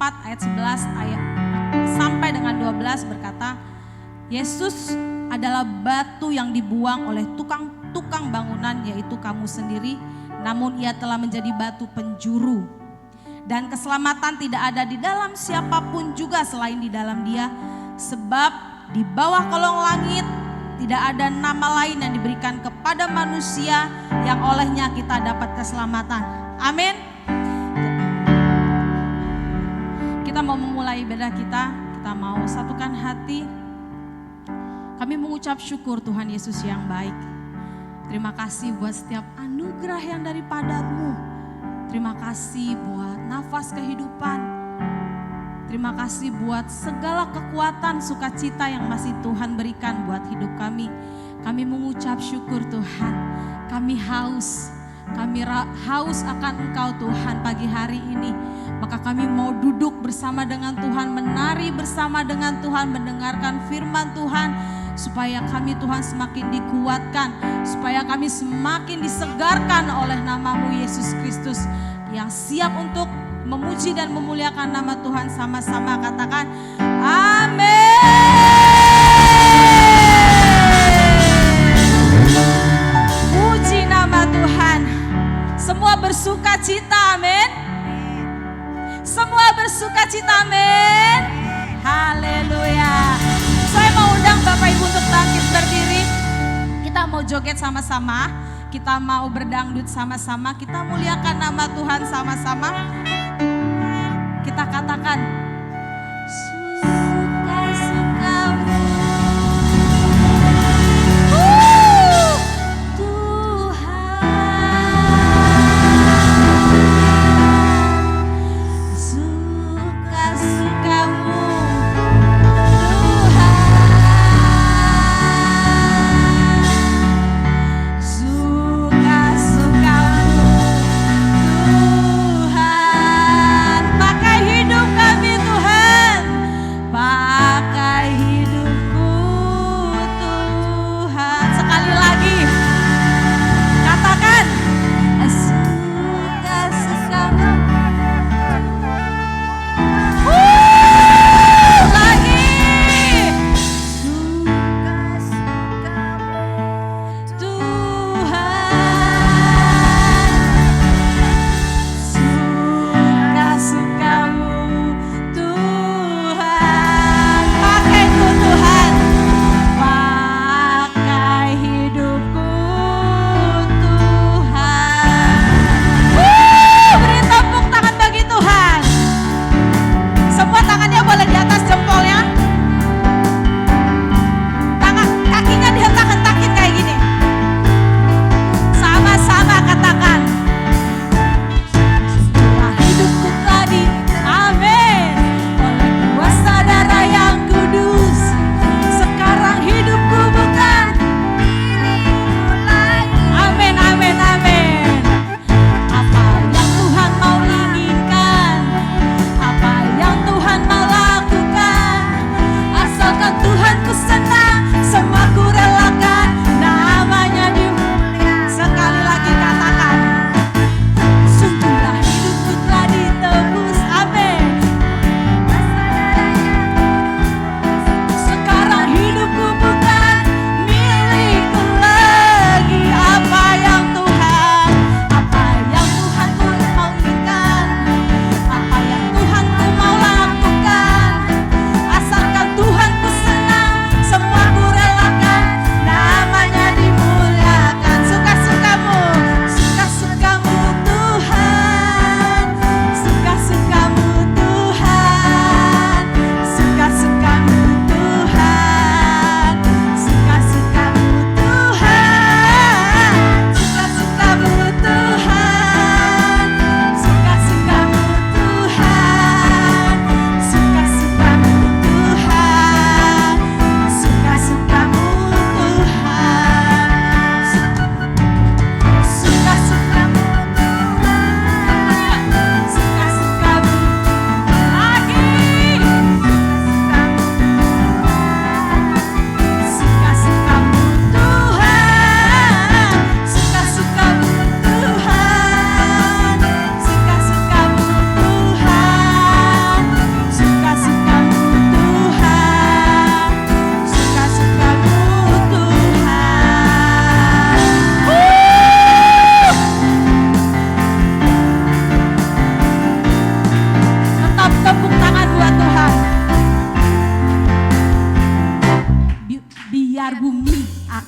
4 ayat 11 ayat sampai dengan 12 berkata, Yesus adalah batu yang dibuang oleh tukang bangunan, yaitu kamu sendiri, namun ia telah menjadi batu penjuru. Dan keselamatan tidak ada di dalam siapapun juga selain di dalam Dia, sebab di bawah kolong langit tidak ada nama lain yang diberikan kepada manusia yang olehnya kita dapat keselamatan. Amin. Kita mau memulai ibadah kita mau satukan hati. Kami mengucap syukur Tuhan Yesus yang baik. Terima kasih buat setiap anugerah yang daripada-Mu. Terima kasih buat nafas kehidupan. Terima kasih buat segala kekuatan, sukacita yang masih Tuhan berikan buat hidup kami. Kami mengucap syukur Tuhan. Kami haus akan Engkau Tuhan pagi hari ini. Maka kami mau duduk bersama dengan Tuhan, menari bersama dengan Tuhan, mendengarkan firman Tuhan. Supaya kami Tuhan semakin dikuatkan, supaya kami semakin disegarkan oleh nama-Mu Yesus Kristus, yang siap untuk memuji dan memuliakan nama Tuhan. Sama-sama katakan amin. Puji nama Tuhan. Semua bersuka cita, amin. Semua bersuka cita, amin. Haleluya. Saya mau undang Bapak Ibu untuk bangkit berdiri. Kita mau joget sama-sama. Kita mau berdangdut sama-sama. Kita muliakan nama Tuhan sama-sama. Kita katakan suka-sukamu Tuhan, suka-sukamu Tuhan, pakai hidup kami Tuhan.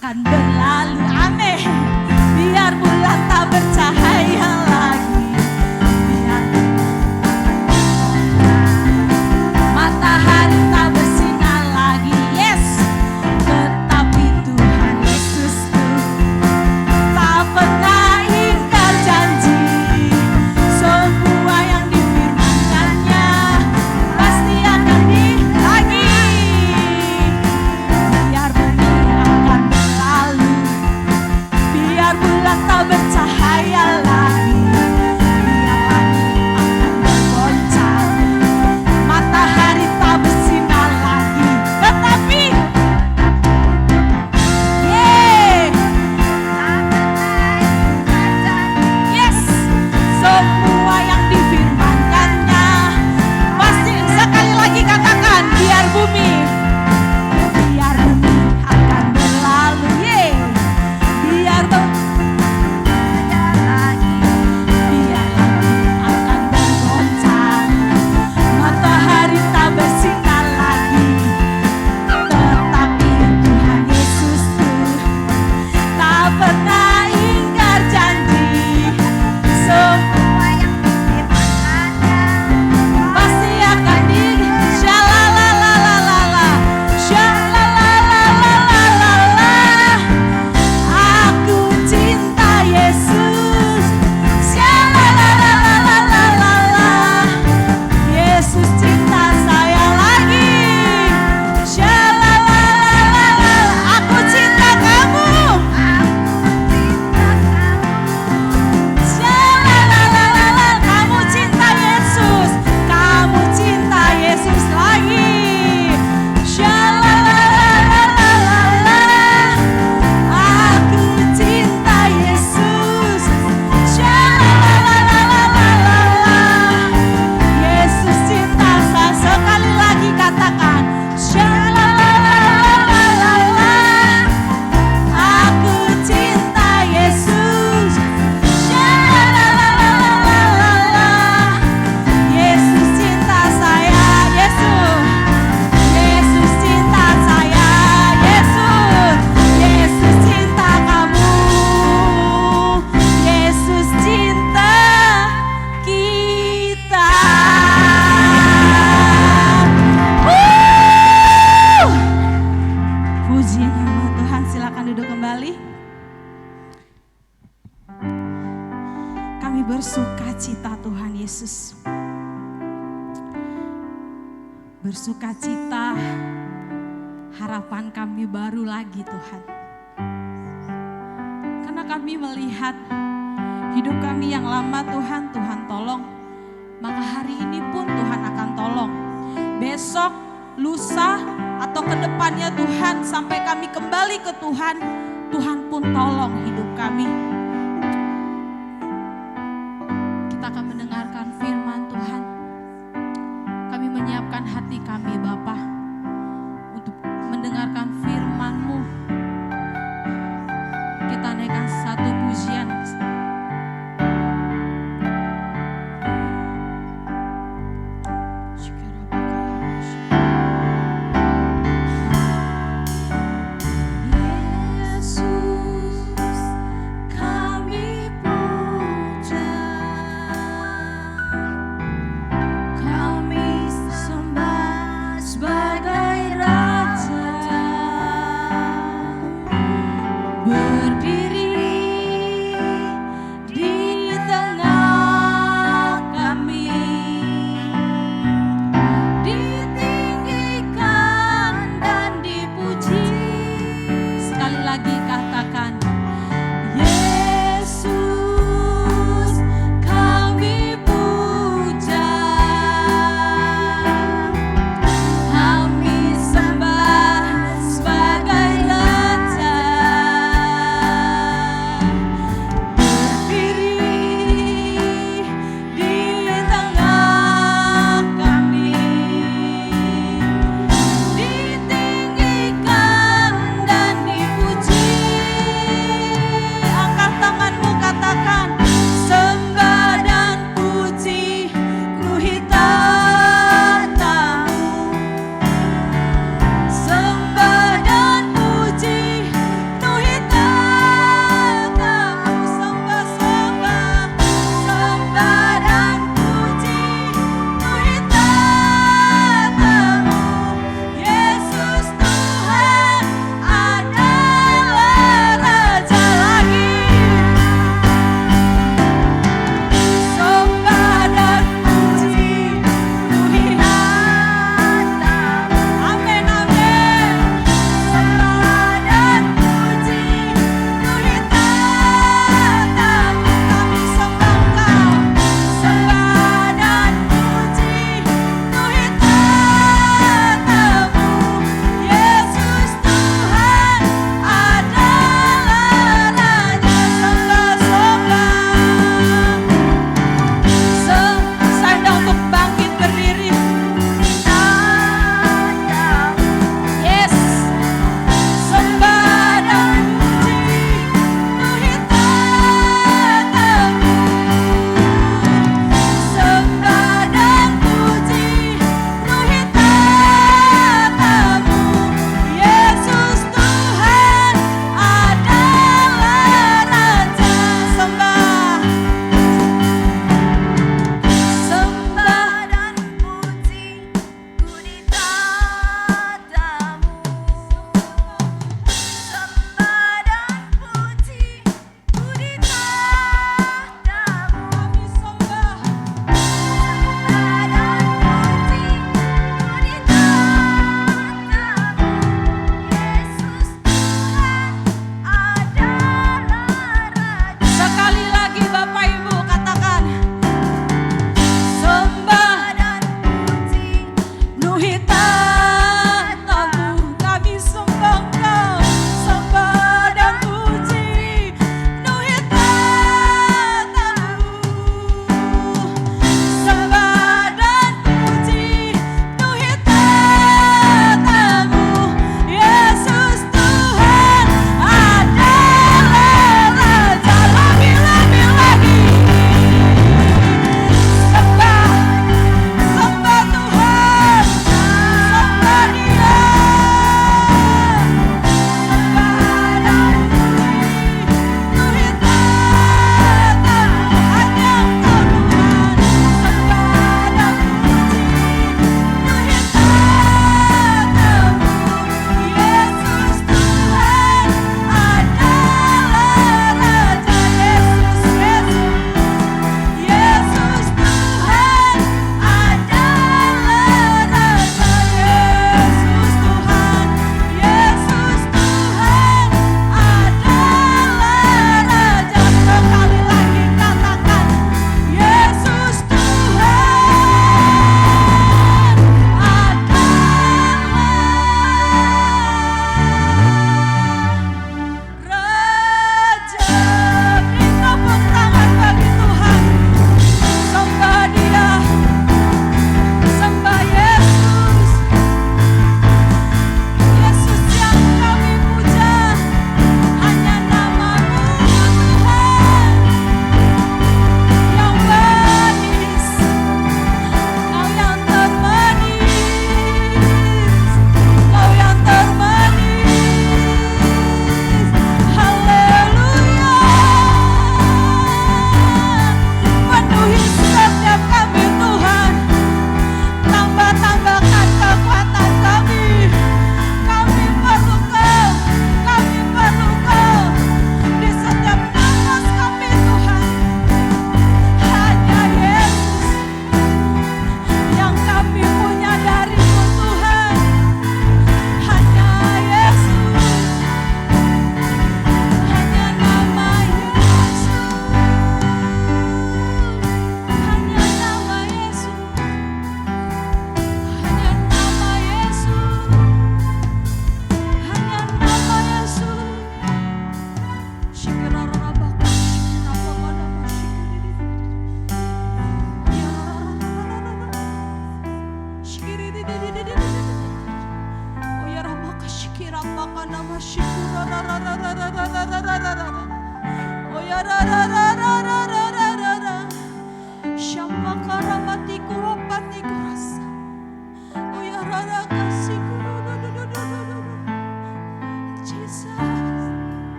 akan berlalu. Amin. Biar bulan tak bercahaya lagi, biar matahari tak bersinar lagi. Yes, tetapi Tuhan Yesusku tak pernah ingkar janji. Semua yang difirmankannya pasti akan lagi. Biar bumi akan berlalu, biar bulan tak bercahaya lagi, biar langit akan bergoncang, matahari tak bersinar lagi, tetapi yes, semua yang difirmankannya pasti. Sekali lagi katakan, biar bumi akan berlalu, biar biar langit akan bergoncang, matahari tak bersinar lagi, tetapi Tuhan Yesusku tak pernah ingkar janji. Semua yang difirmankannya pasti akan Shalalalalala, shalalalalala. Aku cinta Yesus, shalalalalala. Yesus cinta saya lagi, shalalalalala. Aku cinta kamu, shalalalalala. Kamu cinta Yesus, kamu cinta Yesus lagi, shalalalalala. Aku cinta Yesus, shalalalalala. Yesus cinta saya. Sekali lagi katakan, shalalalalala. Aku cinta Yesus, shalalalalala. Yesus cinta saya, Yesus cinta saya, Yesus cinta kamu, Yesus cinta kita. Puji nama Tuhan, silakan duduk kembali. Kami bersuka cita Tuhan Yesus. Bersuka cita, harapan kami baru lagi Tuhan. Karena kami melihat hidup kami yang lama Tuhan, Tuhan tolong. Maka hari ini pun Tuhan akan tolong. Besok, lusa, atau ke depannya Tuhan, sampai kami kembali ke Tuhan, Tuhan pun tolong hidup kami. Kita akan mendengarkan firman Tuhan. Kami menyiapkan hati kami Bapa untuk mendengarkan firman-Mu. Kita naikkan satu pujian.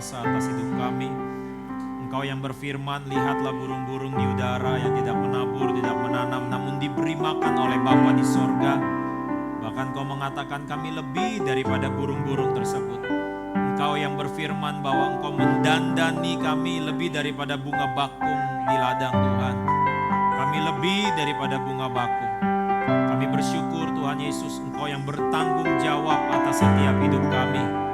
berkuasa atas hidup kami. Engkau yang berfirman, lihatlah burung-burung di udara yang tidak menabur, tidak menanam, namun diberi makan oleh Bapa di sorga. Bahkan Kau mengatakan kami lebih daripada burung-burung tersebut. Engkau yang berfirman bahwa Engkau mendandani kami lebih daripada bunga bakung di ladang Tuhan. Kami lebih daripada bunga bakung. Kami bersyukur Tuhan Yesus, Engkau yang bertanggung jawab atas setiap hidup kami.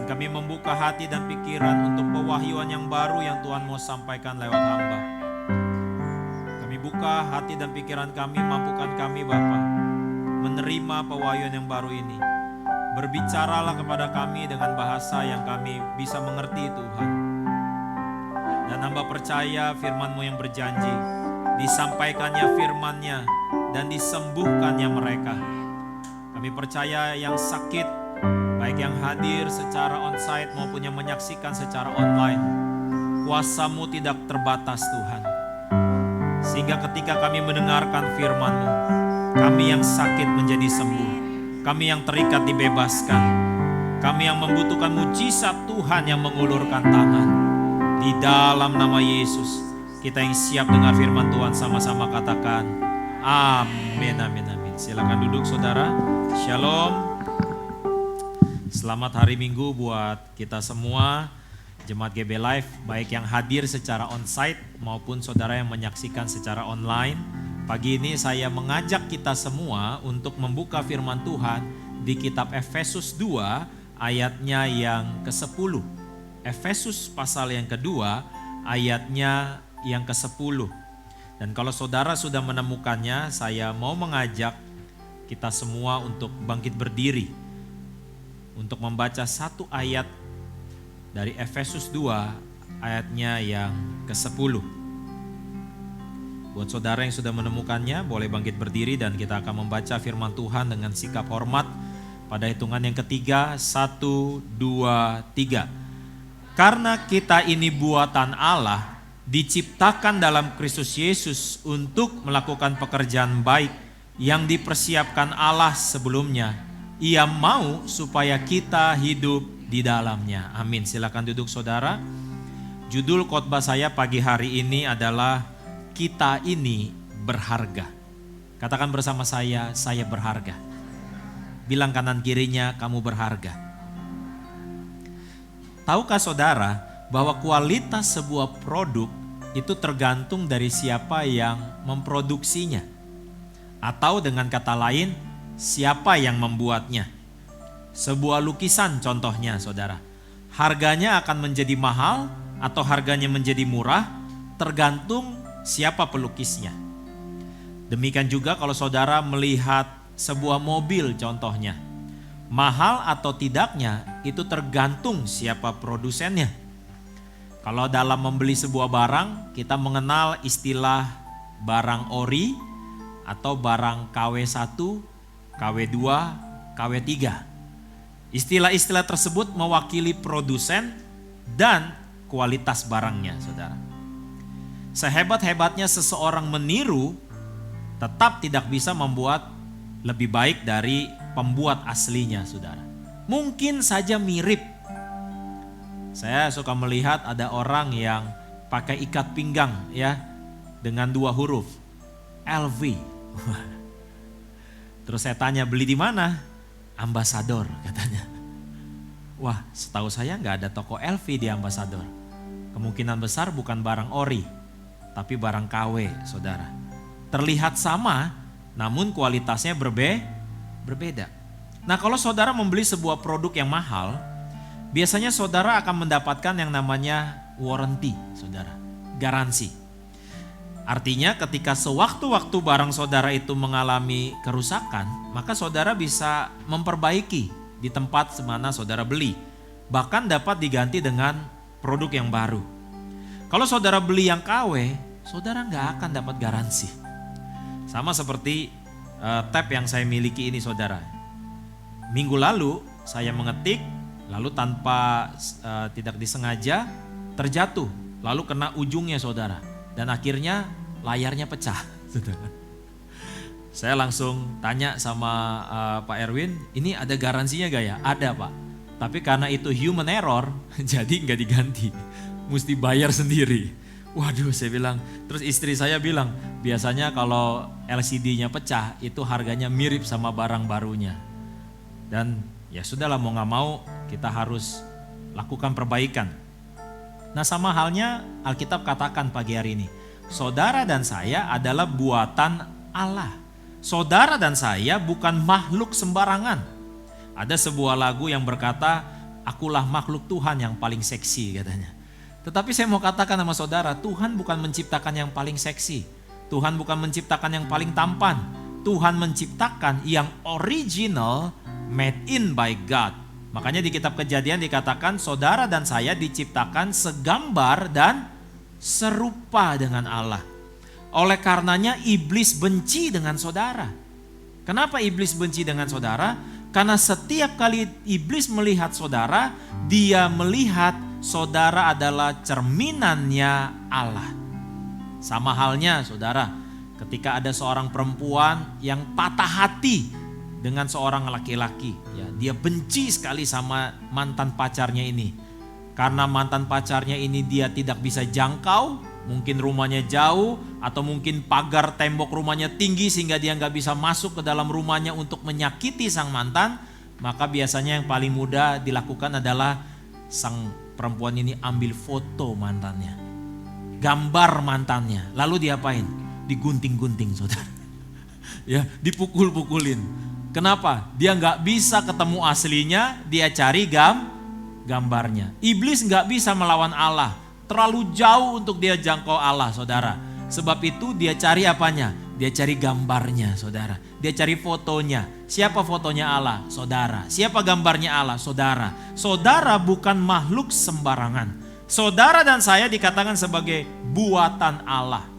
Dan kami membuka hati dan pikiran untuk pewahyuan yang baru yang Tuhan mau sampaikan lewat hamba. Kami buka hati dan pikiran kami, mampukan kami Bapa menerima pewahyuan yang baru ini. Berbicaralah kepada kami dengan bahasa yang kami bisa mengerti Tuhan. Dan hamba percaya firman-Mu yang berjanji, disampaikannya firman-Nya dan disembuhkannya mereka. Kami percaya yang sakit, baik yang hadir secara onsite maupun yang menyaksikan secara online, kuasa-Mu tidak terbatas Tuhan. Sehingga ketika kami mendengarkan firman-Mu, kami yang sakit menjadi sembuh, kami yang terikat dibebaskan, kami yang membutuhkan mujizat Tuhan yang mengulurkan tangan. Di dalam nama Yesus, kita yang siap dengar firman Tuhan sama-sama katakan amin, amin, amin. Silakan duduk saudara. Shalom. Selamat hari Minggu buat kita semua, Jemaat GB Live, baik yang hadir secara onsite maupun saudara yang menyaksikan secara online. Pagi ini saya mengajak kita semua untuk membuka firman Tuhan di kitab Efesus 2 ayatnya yang ke-10. Efesus pasal yang kedua ayatnya yang ke-10. Dan kalau saudara sudah menemukannya, saya mau mengajak kita semua untuk bangkit berdiri untuk membaca satu ayat dari Efesus 2 ayatnya yang ke-10. Buat saudara yang sudah menemukannya, boleh bangkit berdiri dan kita akan membaca firman Tuhan dengan sikap hormat pada hitungan yang ketiga. 1, 2, 3. Karena kita ini buatan Allah, diciptakan dalam Kristus Yesus untuk melakukan pekerjaan baik yang dipersiapkan Allah sebelumnya. Ia mau supaya kita hidup di dalamnya. Amin. Silakan duduk saudara. Judul khotbah saya pagi hari ini adalah kita ini berharga. Katakan bersama saya berharga. Bilang kanan kirinya, kamu berharga. Tahukah saudara bahwa kualitas sebuah produk itu tergantung dari siapa yang memproduksinya? Atau dengan kata lain, siapa yang membuatnya? Sebuah lukisan contohnya saudara, harganya akan menjadi mahal atau harganya menjadi murah tergantung siapa pelukisnya. Demikian juga kalau saudara melihat sebuah mobil contohnya, mahal atau tidaknya itu tergantung siapa produsennya. Kalau dalam membeli sebuah barang, kita mengenal istilah barang ori atau barang KW1, KW2, KW3. Istilah-istilah tersebut mewakili produsen dan kualitas barangnya, saudara. Sehebat-hebatnya seseorang meniru, tetap tidak bisa membuat lebih baik dari pembuat aslinya, saudara. Mungkin saja mirip. Saya suka melihat ada orang yang pakai ikat pinggang ya dengan 2 huruf, LV. Terus saya tanya, beli di mana? Ambasador katanya. Wah, setahu saya nggak ada toko LV di Ambasador. Kemungkinan besar bukan barang ori, tapi barang KW, saudara. Terlihat sama, namun kualitasnya berbeda. Nah, kalau saudara membeli sebuah produk yang mahal, biasanya saudara akan mendapatkan yang namanya warranty, saudara, garansi. Artinya ketika sewaktu-waktu barang saudara itu mengalami kerusakan, maka saudara bisa memperbaiki di tempat semana saudara beli. Bahkan dapat diganti dengan produk yang baru. Kalau saudara beli yang KW, saudara nggak akan dapat garansi. Sama seperti tab yang saya miliki ini saudara. Minggu lalu saya mengetik, lalu tanpa tidak disengaja terjatuh, lalu kena ujungnya saudara. Dan akhirnya layarnya pecah. Saya langsung tanya sama Pak Erwin, ini ada garansinya gak ya? Ada Pak, tapi karena itu human error, jadi gak diganti. Mesti bayar sendiri. Waduh, saya bilang, terus istri saya bilang, biasanya kalau LCD-nya pecah, itu harganya mirip sama barang barunya. Dan ya sudahlah, mau gak mau kita harus lakukan perbaikan. Nah, sama halnya Alkitab katakan pagi hari ini, saudara dan saya adalah buatan Allah. Saudara dan saya bukan makhluk sembarangan. Ada sebuah lagu yang berkata, akulah makhluk Tuhan yang paling seksi katanya. Tetapi saya mau katakan sama saudara, Tuhan bukan menciptakan yang paling seksi. Tuhan bukan menciptakan yang paling tampan. Tuhan menciptakan yang original, made in by God. Makanya di kitab Kejadian dikatakan saudara dan saya diciptakan segambar dan serupa dengan Allah. Oleh karenanya iblis benci dengan saudara. Kenapa iblis benci dengan saudara? Karena setiap kali iblis melihat saudara, dia melihat saudara adalah cerminannya Allah. Sama halnya saudara, ketika ada seorang perempuan yang patah hati dengan seorang laki-laki, ya, dia benci sekali sama mantan pacarnya ini. Karena mantan pacarnya ini dia tidak bisa jangkau, mungkin rumahnya jauh, atau mungkin pagar tembok rumahnya tinggi sehingga dia nggak bisa masuk ke dalam rumahnya untuk menyakiti sang mantan. Maka biasanya yang paling mudah dilakukan adalah sang perempuan ini ambil foto mantannya, gambar mantannya, lalu diapain? Digunting-gunting, saudara. Ya, dipukul-pukulin. Kenapa? Dia nggak bisa ketemu aslinya, dia cari gambarnya. Iblis nggak bisa melawan Allah, terlalu jauh untuk dia jangkau Allah, saudara. Sebab itu dia cari apanya? Dia cari gambarnya, saudara. Dia cari fotonya. Siapa fotonya Allah? Saudara. Siapa gambarnya Allah? Saudara. Saudara bukan makhluk sembarangan. Saudara dan saya dikatakan sebagai buatan Allah.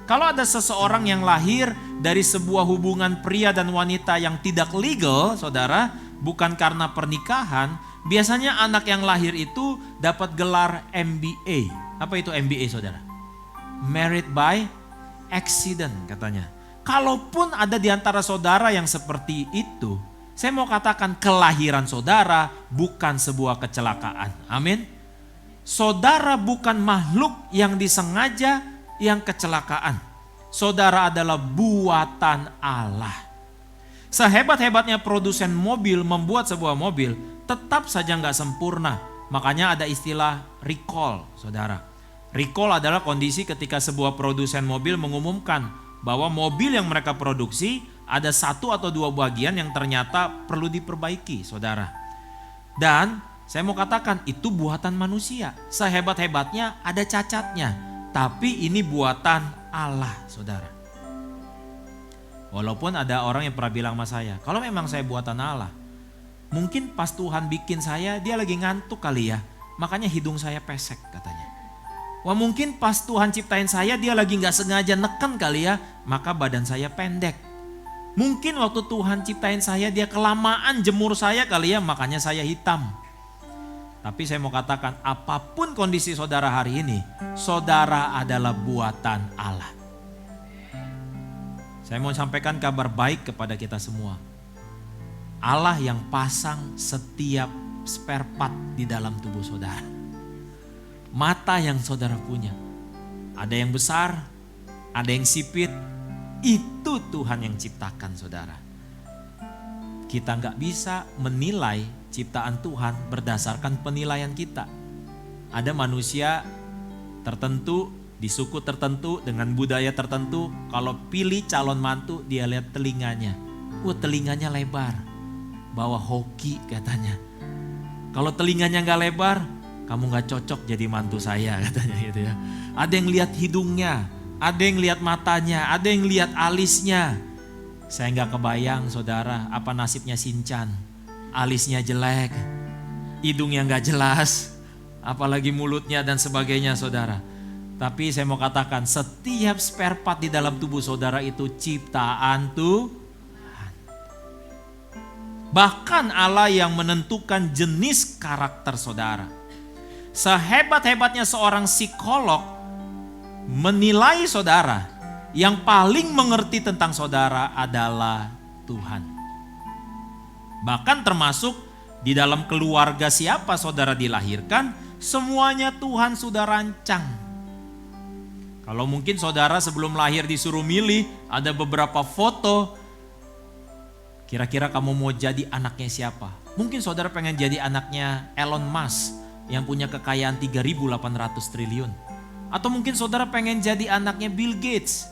Kalau ada seseorang yang lahir dari sebuah hubungan pria dan wanita yang tidak legal, saudara, bukan karena pernikahan, biasanya anak yang lahir itu dapat gelar MBA. Apa itu MBA, saudara? Married by accident, katanya. Kalaupun ada di antara saudara yang seperti itu, saya mau katakan kelahiran saudara bukan sebuah kecelakaan. Amin. Saudara bukan makhluk yang disengaja yang kecelakaan. Saudara adalah buatan Allah. Sehebat-hebatnya produsen mobil membuat sebuah mobil, tetap saja nggak sempurna. Makanya ada istilah recall, saudara. Recall adalah kondisi ketika sebuah produsen mobil mengumumkan bahwa mobil yang mereka produksi ada satu atau dua bagian yang ternyata perlu diperbaiki, saudara. Dan saya mau katakan itu buatan manusia. Sehebat-hebatnya ada cacatnya. Tapi ini buatan Allah, saudara. Walaupun ada orang yang pernah bilang sama saya, kalau memang saya buatan Allah, mungkin pas Tuhan bikin saya, dia lagi ngantuk kali ya. Makanya hidung saya pesek, katanya. Wah, mungkin pas Tuhan ciptain saya, dia lagi gak sengaja neken kali ya, maka badan saya pendek. Mungkin waktu Tuhan ciptain saya, dia kelamaan jemur saya kali ya, makanya saya hitam. Tapi saya mau katakan, apapun kondisi saudara hari ini, saudara adalah buatan Allah. Saya mau sampaikan kabar baik kepada kita semua. Allah yang pasang setiap spare part di dalam tubuh saudara. Mata yang saudara punya, ada yang besar, ada yang sipit, itu Tuhan yang ciptakan, saudara. Kita nggak bisa menilai ciptaan Tuhan berdasarkan penilaian kita. Ada manusia tertentu, di suku tertentu, dengan budaya tertentu, kalau pilih calon mantu dia lihat telinganya. Wah, telinganya lebar, bawa hoki katanya. Kalau telinganya nggak lebar, kamu nggak cocok jadi mantu saya, katanya gitu ya. Ada yang lihat hidungnya, ada yang lihat matanya, ada yang lihat alisnya. Saya nggak kebayang, saudara, apa nasibnya Sinchan. Alisnya jelek, hidungnya nggak jelas, apalagi mulutnya dan sebagainya, saudara. Tapi saya mau katakan, setiap spare part di dalam tubuh saudara itu ciptaan Tuhan. Bahkan Allah yang menentukan jenis karakter saudara. Sehebat-hebatnya seorang psikolog menilai saudara, yang paling mengerti tentang saudara adalah Tuhan. Bahkan termasuk di dalam keluarga siapa saudara dilahirkan, semuanya Tuhan sudah rancang. Kalau mungkin saudara sebelum lahir disuruh milih, ada beberapa foto, kira-kira kamu mau jadi anaknya siapa? Mungkin saudara pengen jadi anaknya Elon Musk yang punya kekayaan 3.800 triliun. Atau mungkin saudara pengen jadi anaknya Bill Gates.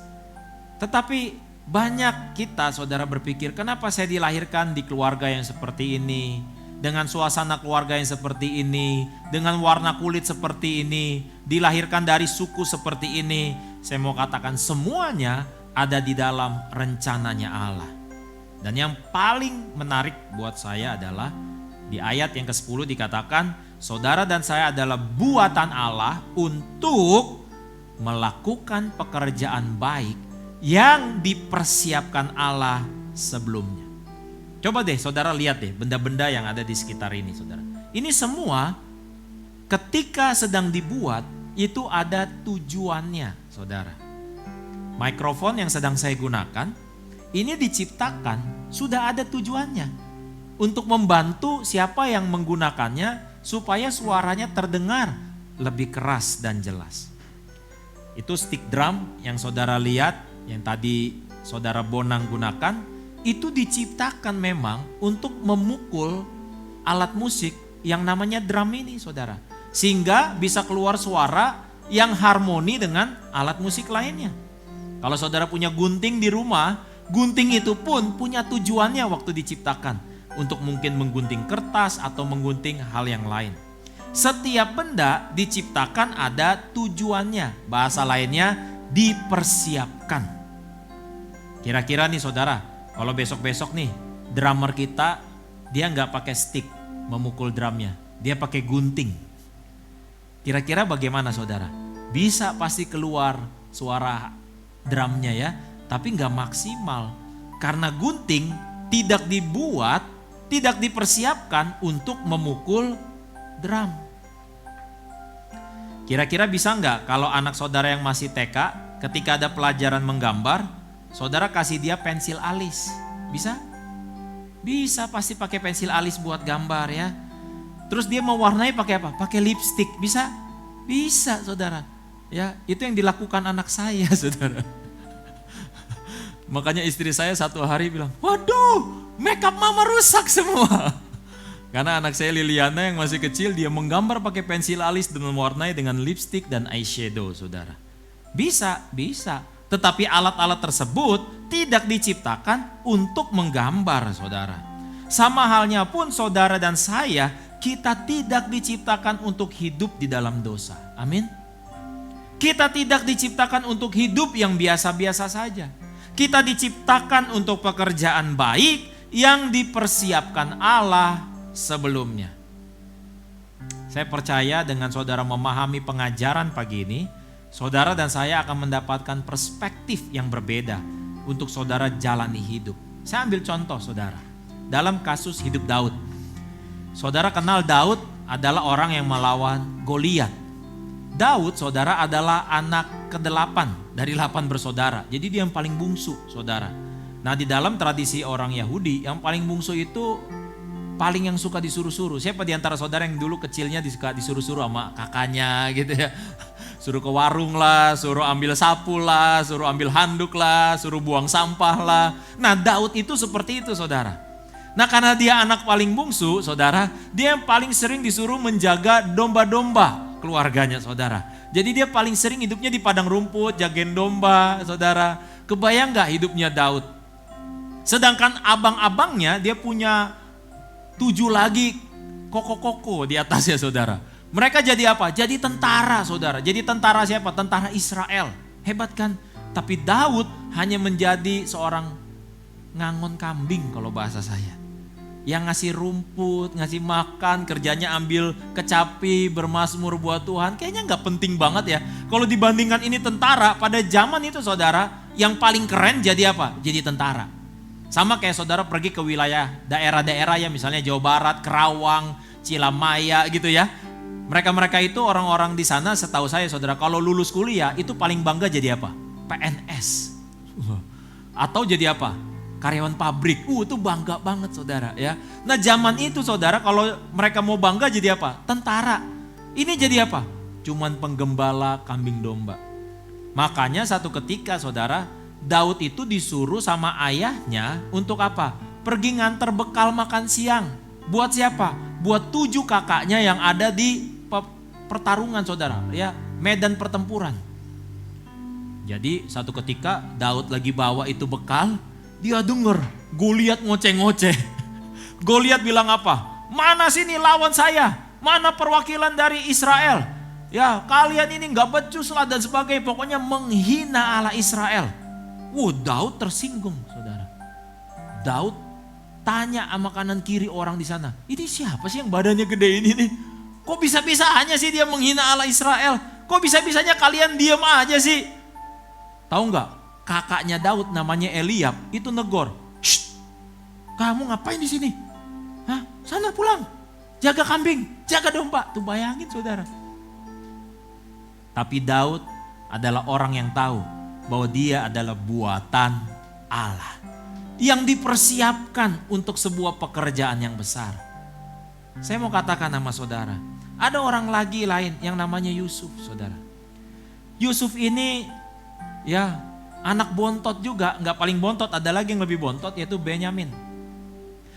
Tetapi banyak kita, saudara, berpikir, kenapa saya dilahirkan di keluarga yang seperti ini, dengan suasana keluarga yang seperti ini, dengan warna kulit seperti ini, dilahirkan dari suku seperti ini. Saya mau katakan semuanya ada di dalam rencananya Allah. Dan yang paling menarik buat saya adalah di ayat yang ke-10 dikatakan, saudara dan saya adalah buatan Allah untuk melakukan pekerjaan baik yang dipersiapkan Allah sebelumnya. Coba deh saudara lihat deh benda-benda yang ada di sekitar ini, saudara. Ini semua ketika sedang dibuat itu ada tujuannya, saudara. Mikrofon yang sedang saya gunakan ini diciptakan sudah ada tujuannya. Untuk membantu siapa yang menggunakannya supaya suaranya terdengar lebih keras dan jelas. Itu stick drum yang saudara lihat, yang tadi saudara Bonang gunakan, itu diciptakan memang untuk memukul alat musik yang namanya drum ini, saudara. Sehingga bisa keluar suara yang harmoni dengan alat musik lainnya. Kalau saudara punya gunting di rumah, gunting itu pun punya tujuannya waktu diciptakan. Untuk mungkin menggunting kertas atau menggunting hal yang lain. Setiap benda diciptakan ada tujuannya. Bahasa lainnya dipersiapkan. Kira-kira nih saudara, kalau besok-besok nih drummer kita, dia nggak pakai stick memukul drumnya. Dia pakai gunting. Kira-kira bagaimana saudara? Bisa pasti keluar suara drumnya ya, tapi nggak maksimal. Karena gunting tidak dibuat, tidak dipersiapkan untuk memukul drum. Kira-kira bisa nggak kalau anak saudara yang masih TK, ketika ada pelajaran menggambar, saudara kasih dia pensil alis? Bisa? Bisa, pasti pakai pensil alis buat gambar ya. Terus dia mewarnai pakai apa? Pakai lipstick, bisa? Bisa saudara. Ya, itu yang dilakukan anak saya saudara. Makanya istri saya satu hari bilang, waduh, makeup mama rusak semua. Karena anak saya Liliana yang masih kecil, dia menggambar pakai pensil alis dan mewarnai dengan lipstick dan eyeshadow saudara. Bisa, bisa. Tetapi alat-alat tersebut tidak diciptakan untuk menggambar saudara. Sama halnya pun saudara dan saya, kita tidak diciptakan untuk hidup di dalam dosa. Amin. Kita tidak diciptakan untuk hidup yang biasa-biasa saja. Kita diciptakan untuk pekerjaan baik yang dipersiapkan Allah sebelumnya. Saya percaya dengan saudara memahami pengajaran pagi ini, saudara dan saya akan mendapatkan perspektif yang berbeda untuk saudara jalani hidup. Saya ambil contoh saudara, dalam kasus hidup Daud. Saudara kenal Daud adalah orang yang melawan Goliat. Daud saudara adalah anak ke-8 dari 8 bersaudara. Jadi dia yang paling bungsu saudara. Nah di dalam tradisi orang Yahudi, yang paling bungsu itu paling yang suka disuruh-suruh. Siapa di antara saudara yang dulu kecilnya suka disuruh-suruh sama kakaknya gitu ya. Suruh ke warung lah, suruh ambil sapu lah, suruh ambil handuk lah, suruh buang sampah lah. Nah Daud itu seperti itu saudara. Nah karena dia anak paling bungsu saudara, dia yang paling sering disuruh menjaga domba-domba keluarganya saudara. Jadi dia paling sering hidupnya di padang rumput, jagain domba saudara. Kebayang gak hidupnya Daud? Sedangkan abang-abangnya dia punya 7 lagi koko-koko di atasnya saudara. Mereka jadi apa? Jadi tentara saudara. Jadi tentara siapa? Tentara Israel. Hebat kan? Tapi Daud hanya menjadi seorang ngangon kambing kalau bahasa saya. Yang ngasih rumput, ngasih makan, kerjanya ambil kecapi, bermazmur buat Tuhan. Kayaknya gak penting banget ya. Kalau dibandingkan ini tentara, pada zaman itu saudara, yang paling keren jadi apa? Jadi tentara. Sama kayak saudara pergi ke wilayah daerah-daerah ya, misalnya Jawa Barat, Kerawang, Cilamaya gitu ya. Mereka-mereka itu orang-orang di sana setahu saya saudara, kalau lulus kuliah itu paling bangga jadi apa? PNS. Atau jadi apa? Karyawan pabrik. Itu bangga banget saudara ya. Nah zaman itu saudara kalau mereka mau bangga jadi apa? Tentara. Ini jadi apa? Cuman penggembala kambing domba. Makanya satu ketika saudara, Daud itu disuruh sama ayahnya untuk apa? Pergi nganter bekal makan siang. Buat siapa? Buat 7 kakaknya yang ada di pertarungan saudara ya, medan pertempuran. Jadi satu ketika Daud lagi bawa itu bekal, dia denger Goliat ngoceh-ngoceh. Goliat bilang apa? Mana sini lawan saya? Mana perwakilan dari Israel? Ya kalian ini gak becus lah dan sebagainya. Pokoknya menghina Allah Israel. Daud tersinggung saudara. Daud tanya sama kanan kiri orang di sana. Ini siapa sih yang badannya gede ini nih? Kok bisa-bisanya sih dia menghina Allah Israel? Kok bisa-bisanya kalian diam aja sih? Tahu gak? Kakaknya Daud namanya Eliab itu negor. Shh, kamu ngapain di sini? Hah? Sana pulang. Jaga kambing, jaga domba. Tuh bayangin saudara. Tapi Daud adalah orang yang tahu bahwa dia adalah buatan Allah. Yang dipersiapkan untuk sebuah pekerjaan yang besar. Saya mau katakan sama saudara, ada orang lagi lain yang namanya Yusuf, saudara. Yusuf ini ya anak bontot juga, nggak paling bontot, ada lagi yang lebih bontot yaitu Benyamin.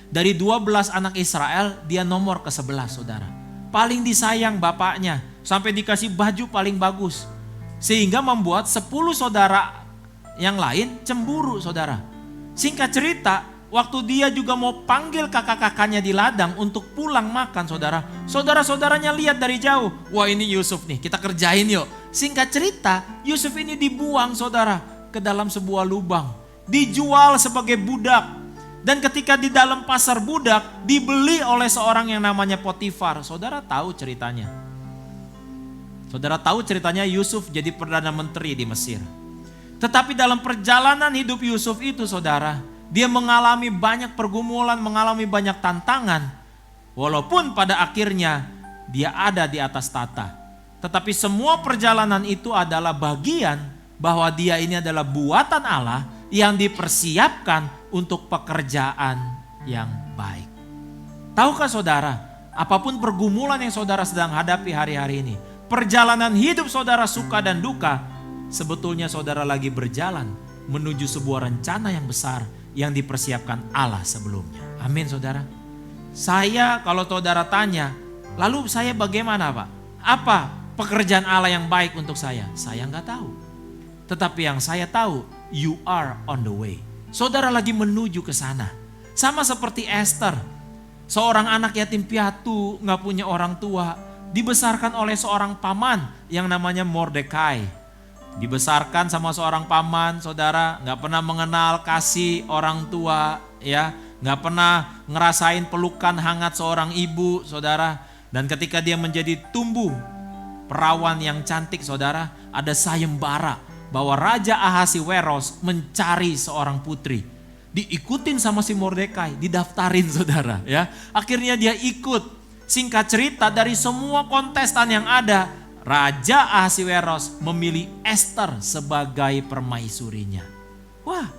Dari 12 anak Israel, dia nomor ke-11, saudara. Paling disayang bapaknya, sampai dikasih baju paling bagus. Sehingga membuat 10 saudara yang lain cemburu, saudara. Singkat cerita, waktu dia juga mau panggil kakak-kakaknya di ladang untuk pulang makan, saudara. Saudara-saudaranya lihat dari jauh, wah ini Yusuf nih, kita kerjain yuk. Singkat cerita, Yusuf ini dibuang, saudara, ke dalam sebuah lubang. Dijual sebagai budak. Dan ketika di dalam pasar budak, dibeli oleh seorang yang namanya Potifar. Saudara tahu ceritanya. Saudara tahu ceritanya Yusuf jadi Perdana Menteri di Mesir. Tetapi dalam perjalanan hidup Yusuf itu, saudara, dia mengalami banyak pergumulan, mengalami banyak tantangan. Walaupun pada akhirnya dia ada di atas tahta. Tetapi semua perjalanan itu adalah bagian bahwa dia ini adalah buatan Allah yang dipersiapkan untuk pekerjaan yang baik. Tahukah saudara, apapun pergumulan yang saudara sedang hadapi hari-hari ini, perjalanan hidup saudara suka dan duka, sebetulnya saudara lagi berjalan menuju sebuah rencana yang besar yang dipersiapkan Allah sebelumnya. Amin, saudara. Saya kalau saudara tanya, lalu saya bagaimana, Pak? Apa pekerjaan Allah yang baik untuk saya? Saya nggak tahu. Tetapi yang saya tahu, you are on the way. Saudara lagi menuju ke sana. Sama seperti Esther. Seorang anak yatim piatu, gak punya orang tua. Dibesarkan oleh seorang paman yang namanya Mordekai. Dibesarkan sama seorang paman, saudara, gak pernah mengenal kasih orang tua, ya, gak pernah ngerasain pelukan hangat seorang ibu, saudara. Dan ketika dia menjadi tumbuh perawan yang cantik, saudara, ada sayembara bahwa Raja Ahasiweros mencari seorang putri. Diikutin sama si Mordekai, didaftarin, saudara, ya. Akhirnya dia ikut. Singkat cerita, dari semua kontestan yang ada, Raja Ahasiweros memilih Esther sebagai permaisurinya. Wah,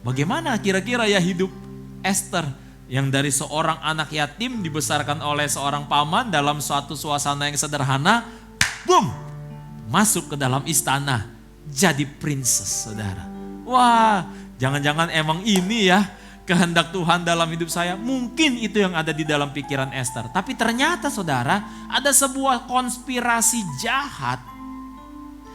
bagaimana kira-kira ya hidup Esther yang dari seorang anak yatim dibesarkan oleh seorang paman dalam suatu suasana yang sederhana, boom, masuk ke dalam istana. Jadi princess, saudara. Wah, jangan-jangan emang ini ya kehendak Tuhan dalam hidup saya. Mungkin itu yang ada di dalam pikiran Esther. Tapi ternyata, saudara, ada sebuah konspirasi jahat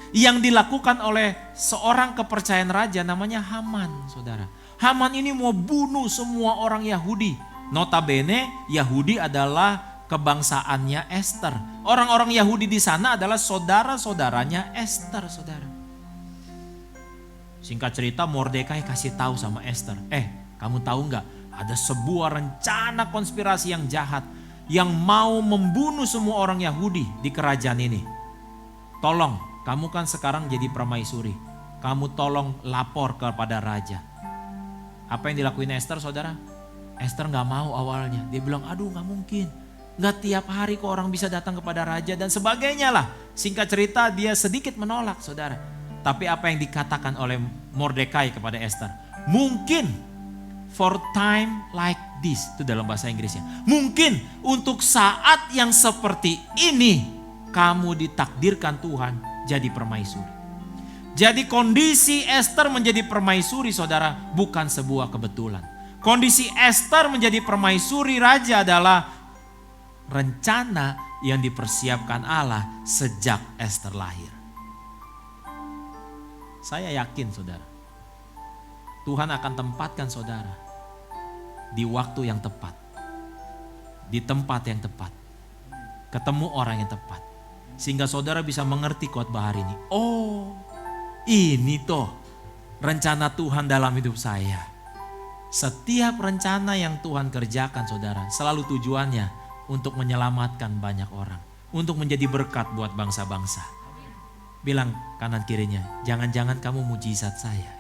yang dilakukan oleh seorang kepercayaan raja namanya Haman, saudara. Haman ini mau bunuh semua orang Yahudi. Notabene Yahudi adalah kebangsaannya Esther. Orang-orang Yahudi di sana adalah saudara-saudaranya Esther, saudara. Singkat cerita, Mordekai kasih tahu sama Esther, kamu tahu nggak? Ada sebuah rencana konspirasi yang jahat yang mau membunuh semua orang Yahudi di kerajaan ini. Tolong, kamu kan sekarang jadi permaisuri. Kamu tolong lapor kepada raja. Apa yang dilakuin Esther, saudara? Esther nggak mau awalnya. Dia bilang, aduh nggak mungkin. Nggak tiap hari kok orang bisa datang kepada raja dan sebagainya lah. Singkat cerita, dia sedikit menolak, saudara. Tapi apa yang dikatakan oleh Mordekai kepada Esther? Mungkin for time like this, itu dalam bahasa Inggrisnya. Mungkin untuk saat yang seperti ini kamu ditakdirkan Tuhan jadi permaisuri. Jadi kondisi Esther menjadi permaisuri, saudara, bukan sebuah kebetulan. Kondisi Esther menjadi permaisuri raja adalah rencana yang dipersiapkan Allah sejak Esther lahir. Saya yakin, saudara, Tuhan akan tempatkan saudara di waktu yang tepat, di tempat yang tepat, ketemu orang yang tepat, sehingga saudara bisa mengerti khotbah hari ini. Oh, ini toh rencana Tuhan dalam hidup saya. Setiap rencana yang Tuhan kerjakan, saudara, selalu tujuannya untuk menyelamatkan banyak orang, untuk menjadi berkat buat bangsa-bangsa. Bilang kanan kirinya, jangan-jangan kamu mujizat saya.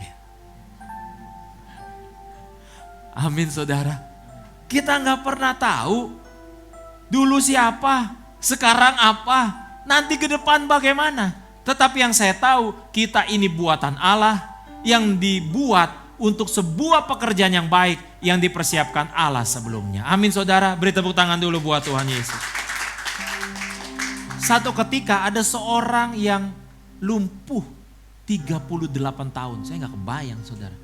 Amin, saudara. Kita nggak pernah tahu dulu siapa, sekarang apa, nanti ke depan bagaimana. Tetapi yang saya tahu, kita ini buatan Allah yang dibuat untuk sebuah pekerjaan yang baik yang dipersiapkan Allah sebelumnya. Amin saudara, beri tepuk tangan dulu buat Tuhan Yesus. Satu ketika ada seorang yang lumpuh 38 tahun. Saya gak kebayang saudara.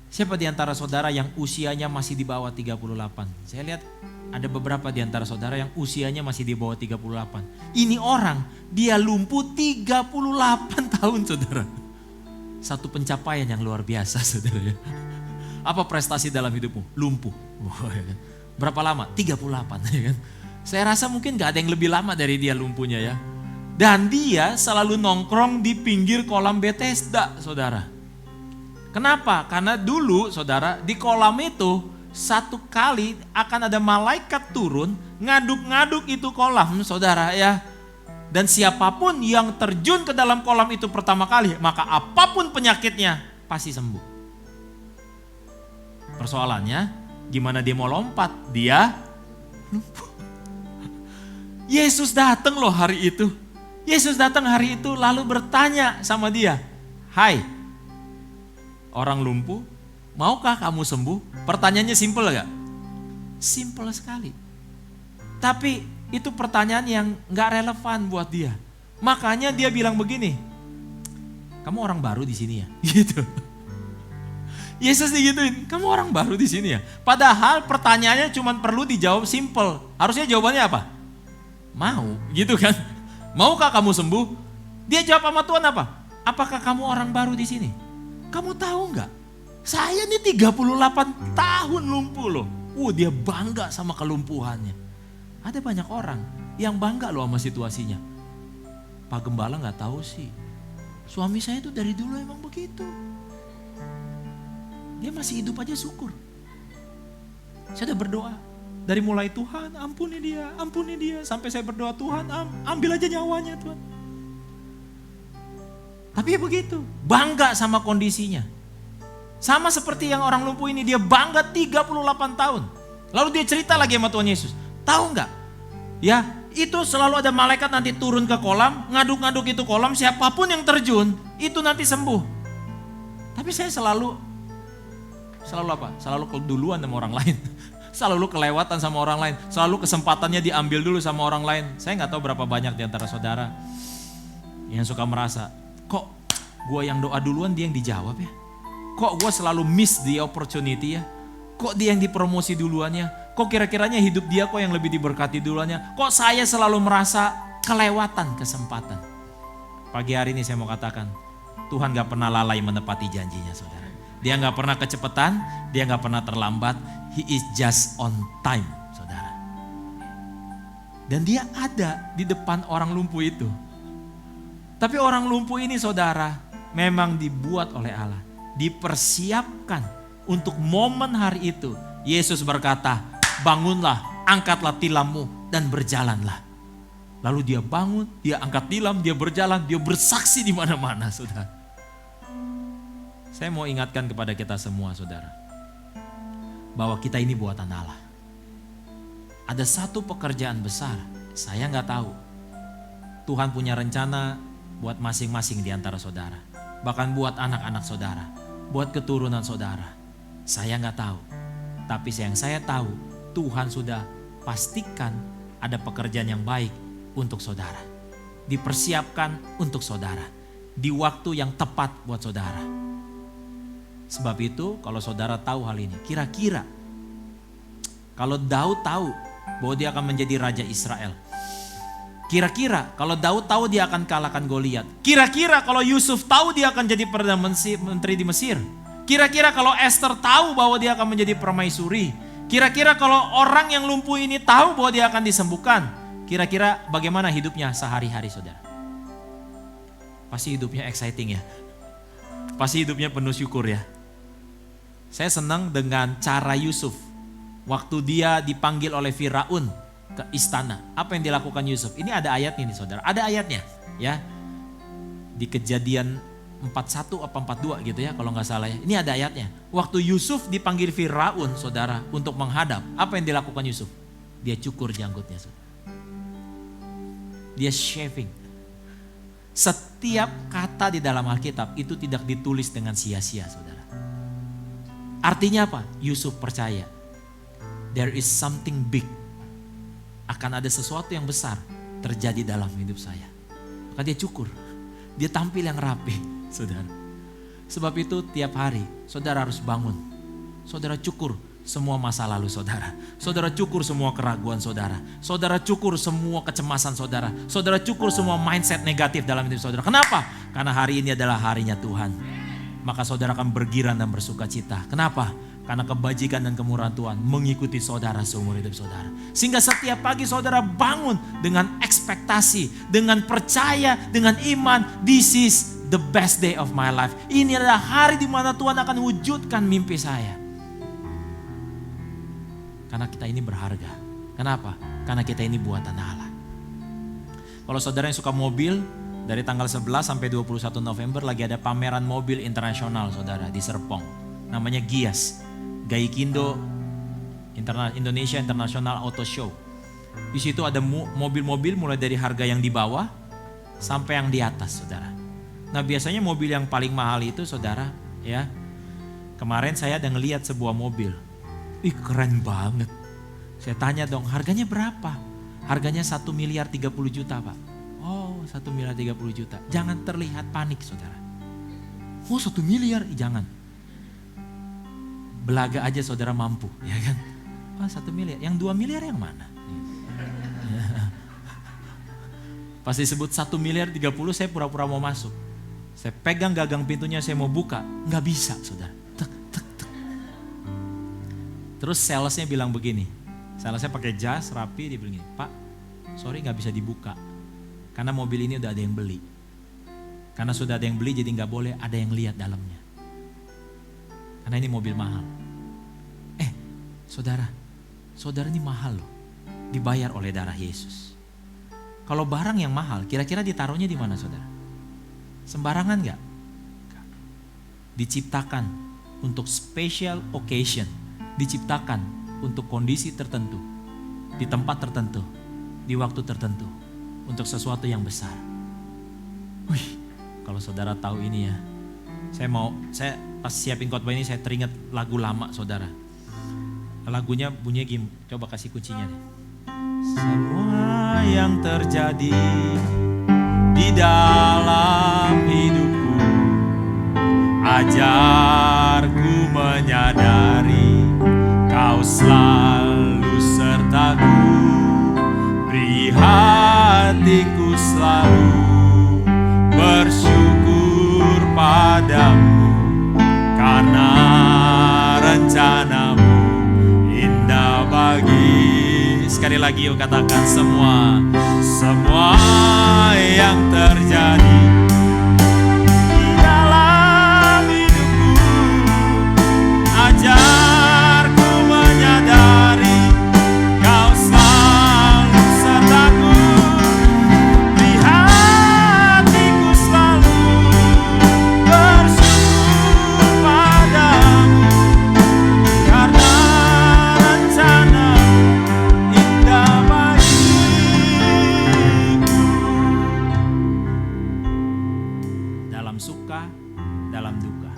Siapa di antara saudara yang usianya masih di bawah 38? Saya lihat ada beberapa di antara saudara yang usianya masih di bawah 38. Ini orang, dia lumpuh 38 tahun saudara. Satu pencapaian yang luar biasa saudara ya. Apa prestasi dalam hidupmu? Lumpuh. Berapa lama? 38 ya kan. Saya rasa mungkin gak ada yang lebih lama dari dia lumpuhnya ya. Dan dia selalu nongkrong di pinggir kolam Bethesda saudara. Kenapa? Karena dulu saudara di kolam itu satu kali akan ada malaikat turun ngaduk-ngaduk itu kolam saudara ya. Dan siapapun yang terjun ke dalam kolam itu pertama kali, maka apapun penyakitnya pasti sembuh. Persoalannya gimana dia mau lompat? Dia lumpuh. Yesus datang loh hari itu. Yesus datang hari itu lalu bertanya sama dia, "Hai, orang lumpuh, maukah kamu sembuh?" Pertanyaannya simpel gak? Simpel sekali. Tapi itu pertanyaan yang gak relevan buat dia. Makanya dia bilang begini, "Kamu orang baru di sini ya?" Gitu. Yesus digituin, "Kamu orang baru di sini ya?" Padahal pertanyaannya cuma perlu dijawab simpel. Harusnya jawabannya apa? Mau, gitu kan? "Maukah kamu sembuh?" Dia jawab sama Tuhan apa? "Apakah kamu orang baru di sini? Kamu tahu nggak? Saya nih 38 tahun lumpuh loh." Dia bangga sama kelumpuhannya. Ada banyak orang yang bangga loh sama situasinya. "Pak Gembala nggak tahu sih. Suami saya tuh dari dulu emang begitu. Dia masih hidup aja syukur. Saya udah berdoa. Dari mulai Tuhan ampuni dia. Sampai saya berdoa, Tuhan ambil aja nyawanya Tuhan." Tapi ya begitu, bangga sama kondisinya. Sama seperti yang orang lumpuh ini, dia bangga 38 tahun. Lalu dia cerita lagi sama Tuhan Yesus. Tahu nggak? Ya, itu selalu ada malaikat nanti turun ke kolam, ngaduk-ngaduk itu kolam, siapapun yang terjun, itu nanti sembuh. Tapi saya selalu apa? Selalu keduluan sama orang lain. Selalu kelewatan sama orang lain. Selalu kesempatannya diambil dulu sama orang lain. Saya gak tahu berapa banyak di antara saudara yang suka merasa, kok gue yang doa duluan dia yang dijawab ya? Kok gue selalu miss the opportunity ya? Kok dia yang dipromosi duluannya? Kok kira-kiranya hidup dia kok yang lebih diberkati duluannya? Kok saya selalu merasa kelewatan kesempatan? Pagi hari ini saya mau katakan, Tuhan gak pernah lalai menepati janjinya saudara. Dia gak pernah kecepatan, dia gak pernah terlambat. He is just on time saudara. Dan dia ada di depan orang lumpuh itu. Tapi orang lumpuh ini saudara memang dibuat oleh Allah. Dipersiapkan untuk momen hari itu. Yesus berkata, "Bangunlah, angkatlah tilammu dan berjalanlah." Lalu dia bangun, dia angkat tilam, dia berjalan, dia bersaksi di mana-mana saudara. Saya mau ingatkan kepada kita semua saudara, bahwa kita ini buatan Allah. Ada satu pekerjaan besar, saya gak tahu. Tuhan punya rencana buat masing-masing di antara saudara. Bahkan buat anak-anak saudara, buat keturunan saudara. Saya gak tahu. Tapi yang saya tahu, Tuhan sudah pastikan ada pekerjaan yang baik untuk saudara. Dipersiapkan untuk saudara. Di waktu yang tepat buat saudara. Sebab itu kalau saudara tahu hal ini, kira-kira kalau Daud tahu bahwa dia akan menjadi raja Israel. Kira-kira kalau Daud tahu dia akan kalahkan Goliat. Kira-kira kalau Yusuf tahu dia akan jadi perdana menteri di Mesir. Kira-kira kalau Esther tahu bahwa dia akan menjadi permaisuri. Kira-kira kalau orang yang lumpuh ini tahu bahwa dia akan disembuhkan. Kira-kira bagaimana hidupnya sehari-hari saudara? Pasti hidupnya exciting ya. Pasti hidupnya penuh syukur ya. Saya senang dengan cara Yusuf. Waktu dia dipanggil oleh Firaun ke istana. Apa yang dilakukan Yusuf? Ini ada ayatnya nih saudara. Ada ayatnya ya. Di Kejadian 41 apa 42 gitu ya kalau gak salah ya. Ini ada ayatnya. Waktu Yusuf dipanggil Firaun saudara untuk menghadap. Apa yang dilakukan Yusuf? Dia cukur janggutnya saudara. Dia shaving. Setiap kata di dalam Alkitab itu tidak ditulis dengan sia-sia saudara. Artinya apa? Yusuf percaya. There is something big. Akan ada sesuatu yang besar terjadi dalam hidup saya. Maka dia cukur. Dia tampil yang rapi, saudara. Sebab itu tiap hari saudara harus bangun. Saudara cukur semua masa lalu saudara. Saudara cukur semua keraguan saudara. Saudara cukur semua kecemasan saudara. Saudara cukur semua mindset negatif dalam hidup saudara. Kenapa? Karena hari ini adalah harinya Tuhan. Maka saudara akan bergiran dan bersuka cita. Kenapa? Karena kebajikan dan kemurahan Tuhan mengikuti saudara seumur hidup saudara. Sehingga setiap pagi saudara bangun dengan ekspektasi, dengan percaya, dengan iman. This is the best day of my life. Ini adalah hari di mana Tuhan akan wujudkan mimpi saya. Karena kita ini berharga. Kenapa? Karena kita ini buatan Allah. Kalau saudara yang suka mobil, dari tanggal 11 sampai 21 November lagi ada pameran mobil internasional saudara di Serpong. Namanya GIAS. Gaikindo Indonesia International Auto Show. Di situ ada mobil-mobil mulai dari harga yang di bawah sampai yang di atas, saudara. Nah, biasanya mobil yang paling mahal itu, saudara, ya. Kemarin saya ada ngelihat sebuah mobil. Ih, keren banget. Saya tanya dong, harganya berapa? Harganya 1 miliar 30 juta, Pak. Oh, 1 miliar 30 juta. Jangan terlihat panik, saudara. Oh, 1 miliar, jangan. Belaga aja saudara mampu, ya kan? Oh, 1 miliar, yang 2 miliar yang mana? Pas disebut 1 miliar 30 saya pura-pura mau masuk. Saya pegang gagang pintunya, saya mau buka, nggak bisa saudara. Tek, tek, tek. Terus salesnya bilang begini, salesnya pakai jas rapi, dia bilang gini, Pak, sorry nggak bisa dibuka. Karena mobil ini udah ada yang beli. Karena sudah ada yang beli jadi nggak boleh ada yang lihat dalamnya. Karena ini mobil mahal. Saudara ini mahal loh. Dibayar oleh darah Yesus. Kalau barang yang mahal, kira-kira ditaruhnya di mana saudara? Sembarangan gak? Diciptakan untuk special occasion. Diciptakan untuk kondisi tertentu. Di tempat tertentu. Di waktu tertentu. Untuk sesuatu yang besar. Wih, kalau saudara tahu ini ya. Saya pas siapin khotbah ini saya teringat lagu lama saudara. Lagunya bunyinya gini, coba kasih kuncinya deh. Semua yang terjadi di dalam hidupku, ajarku menyadari Kau selalu sertaku, beri hatiku selalu bersyukur padamu, karena rencanamu indah bagi. Sekali lagi yuk katakan semua yang terjadi di dalam hidupku, ajarku menyadari Kau selalu sertaku, di hatiku selalu bersyukur padamu, karena rencana indah bagiku. Dalam suka, dalam duka,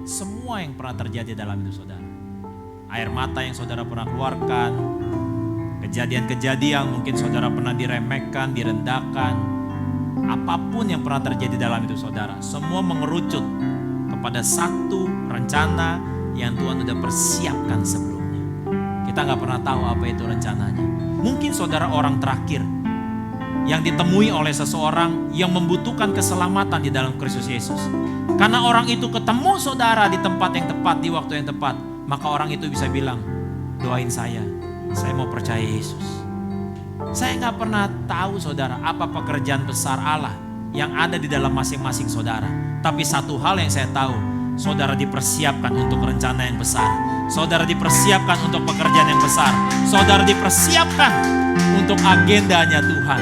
semua yang pernah terjadi dalam hidup saudara, air mata yang saudara pernah keluarkan, kejadian-kejadian mungkin saudara pernah diremehkan, direndahkan, apapun yang pernah terjadi dalam hidup saudara, semua mengerucut kepada satu rencana yang Tuhan sudah persiapkan sebelumnya. Kita gak pernah tahu apa itu rencananya. Mungkin saudara orang terakhir yang ditemui oleh seseorang yang membutuhkan keselamatan di dalam Kristus Yesus. Karena orang itu ketemu saudara di tempat yang tepat, di waktu yang tepat, maka orang itu bisa bilang, doain saya mau percaya Yesus. Saya gak pernah tahu saudara apa pekerjaan besar Allah yang ada di dalam masing-masing saudara. Tapi satu hal yang saya tahu, saudara dipersiapkan untuk rencana yang besar. Saudara dipersiapkan untuk pekerjaan yang besar. Saudara dipersiapkan untuk agendanya Tuhan.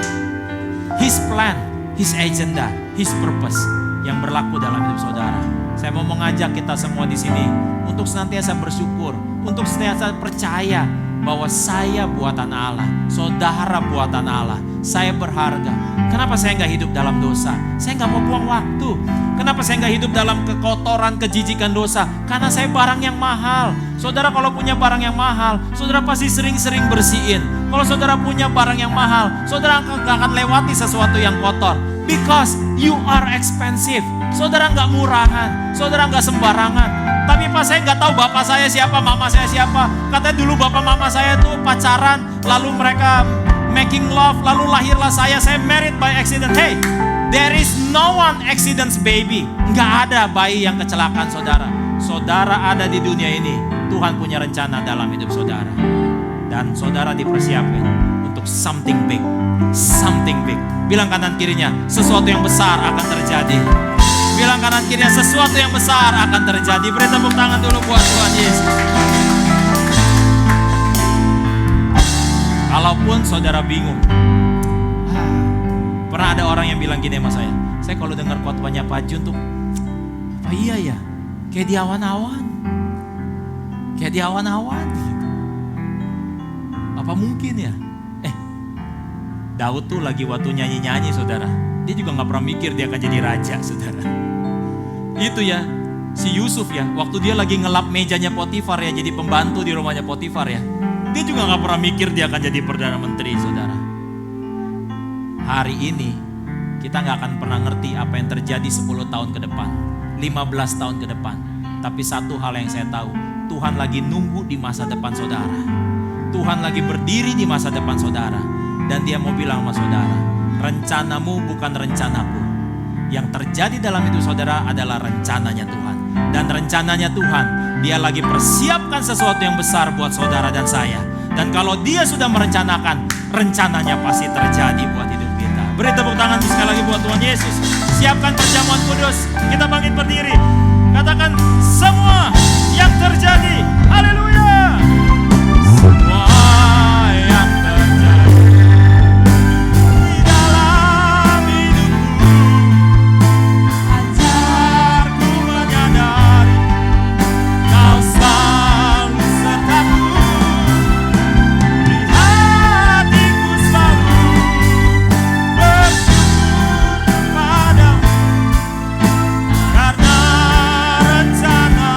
His plan, His agenda, His purpose yang berlaku dalam hidup saudara. Saya mau mengajak kita semua di sini untuk senantiasa bersyukur, untuk senantiasa percaya bahwa saya buatan Allah, saudara buatan Allah, saya berharga. Kenapa saya nggak hidup dalam dosa? Saya nggak mau buang waktu. Kenapa saya nggak hidup dalam kekotoran, kejijikan dosa? Karena saya barang yang mahal. Saudara kalau punya barang yang mahal, saudara pasti sering-sering bersihin. Kalau saudara punya barang yang mahal, saudara nggak akan lewati sesuatu yang kotor. Because you are expensive. Saudara nggak murahan, saudara nggak sembarangan. Tapi pas saya nggak tahu bapak saya siapa, mama saya siapa. Katanya dulu bapak mama saya tuh pacaran, lalu mereka making love, lalu lahirlah saya married by accident. Hey, there is no one accidents baby. Nggak ada bayi yang kecelakaan saudara. Saudara ada di dunia ini, Tuhan punya rencana dalam hidup saudara. Dan saudara dipersiapkan untuk something big. Something big. Bilang kanan kirinya, sesuatu yang besar akan terjadi. Bilang kanan kirinya, sesuatu yang besar akan terjadi. Beri tepuk tangan dulu buat Tuhan Yesus. Kalaupun saudara bingung, pernah ada orang yang bilang gini sama saya kalau dengar khotbahnya Pak Jun tuh, apa iya ya, kayak di awan-awan, kayak di awan-awan gitu. Apa mungkin ya? Daud tuh lagi waktu nyanyi-nyanyi saudara, dia juga gak pernah mikir dia akan jadi raja saudara. Itu ya, si Yusuf ya, waktu dia lagi ngelap mejanya Potifar ya, jadi pembantu di rumahnya Potifar ya, dia juga gak pernah mikir dia akan jadi Perdana Menteri saudara. Hari ini kita gak akan pernah ngerti apa yang terjadi 10 tahun ke depan, 15 tahun ke depan. Tapi satu hal yang saya tahu, Tuhan lagi nunggu di masa depan saudara. Tuhan lagi berdiri di masa depan saudara. Dan dia mau bilang sama saudara, rencanamu bukan rencanaku. Yang terjadi dalam hidup saudara adalah rencananya Tuhan. Dan rencananya Tuhan, dia lagi persiapkan sesuatu yang besar buat saudara dan saya. Dan kalau dia sudah merencanakan, rencananya pasti terjadi buat hidup kita. Beri tepuk tangan sekali lagi buat Tuhan Yesus. Siapkan perjamuan kudus. Kita bangkit berdiri. Katakan semua yang terjadi. Haleluya. Semua yang terjadi di dalam hidupku, ajarku menyadari Kau selalu sertaku. Di hatiku selalu bersyukur padamu, karena rencana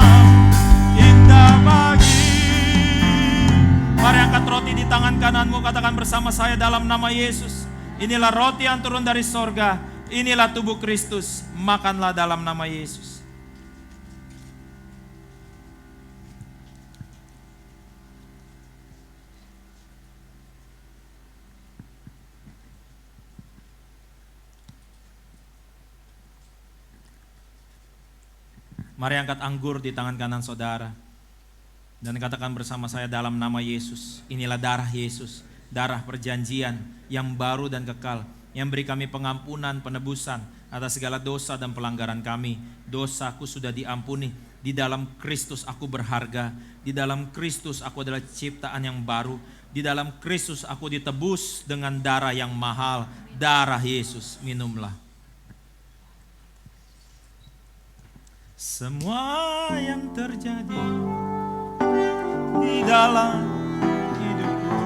indah bagi. Mari angkat roti di tangan kananmu, katakan bersama saya dalam nama Yesus. Inilah roti yang turun dari sorga, inilah tubuh Kristus, makanlah dalam nama Yesus. Mari angkat anggur di tangan kanan saudara. Dan katakan bersama saya dalam nama Yesus. Inilah darah Yesus, darah perjanjian yang baru dan kekal, yang beri kami pengampunan, penebusan atas segala dosa dan pelanggaran kami. Dosaku sudah diampuni. Di dalam Kristus aku berharga. Di dalam Kristus aku adalah ciptaan yang baru. Di dalam Kristus aku ditebus dengan darah yang mahal. Darah Yesus, minumlah. Semua yang terjadi di dalam hidupku,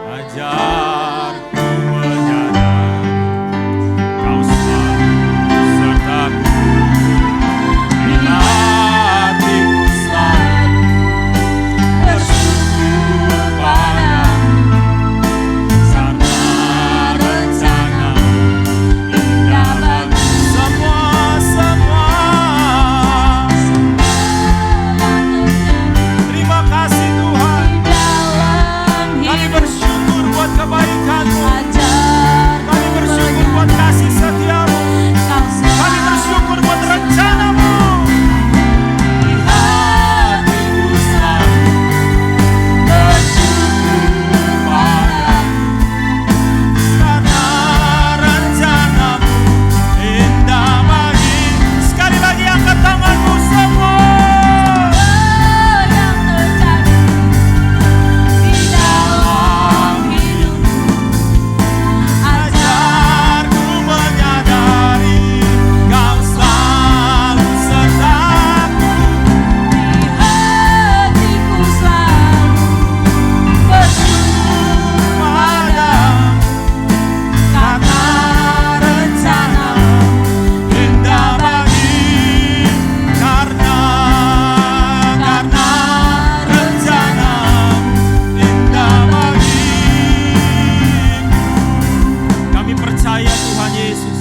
ajarku menyadari Kau selalu sertaku. Di hatiku selalu bersyukur padamu, karena rencana indah bagi. Semua terima kasih Tuhan. Kami bersyukur buat kebahagiaan Yesus.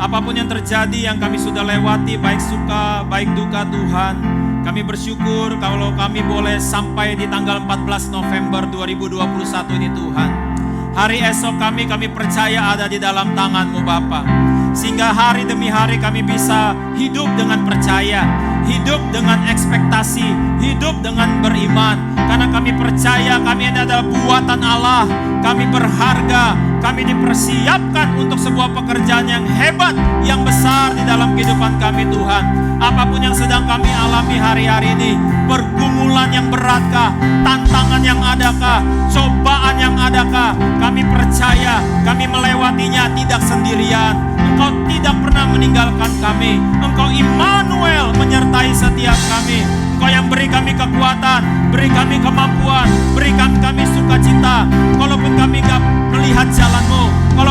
Apapun yang terjadi, yang kami sudah lewati, baik suka, baik duka Tuhan, kami bersyukur kalau kami boleh sampai di tanggal 14 November 2021 ini Tuhan. Hari esok kami percaya ada di dalam tangan-Mu Bapa. Sehingga hari demi hari kami bisa hidup dengan percaya, hidup dengan ekspektasi, hidup dengan beriman. Karena kami percaya kami ini adalah buatan Allah, kami berharga, kami dipersiapkan untuk sebuah pekerjaan yang hebat, yang besar di dalam kehidupan kami Tuhan. Apapun yang sedang kami alami hari-hari ini, pergumulan yang beratkah, tantangan yang adakah, cobaan yang adakah, kami percaya kami melewatinya tidak sendirian. Engkau tidak pernah meninggalkan kami. Engkau Immanuel menyertai setiap kami. Engkau yang beri kami kekuatan, beri kami kemampuan, berikan kami sukacita. Kalaupun kami gak melihat jalan-Mu, kalau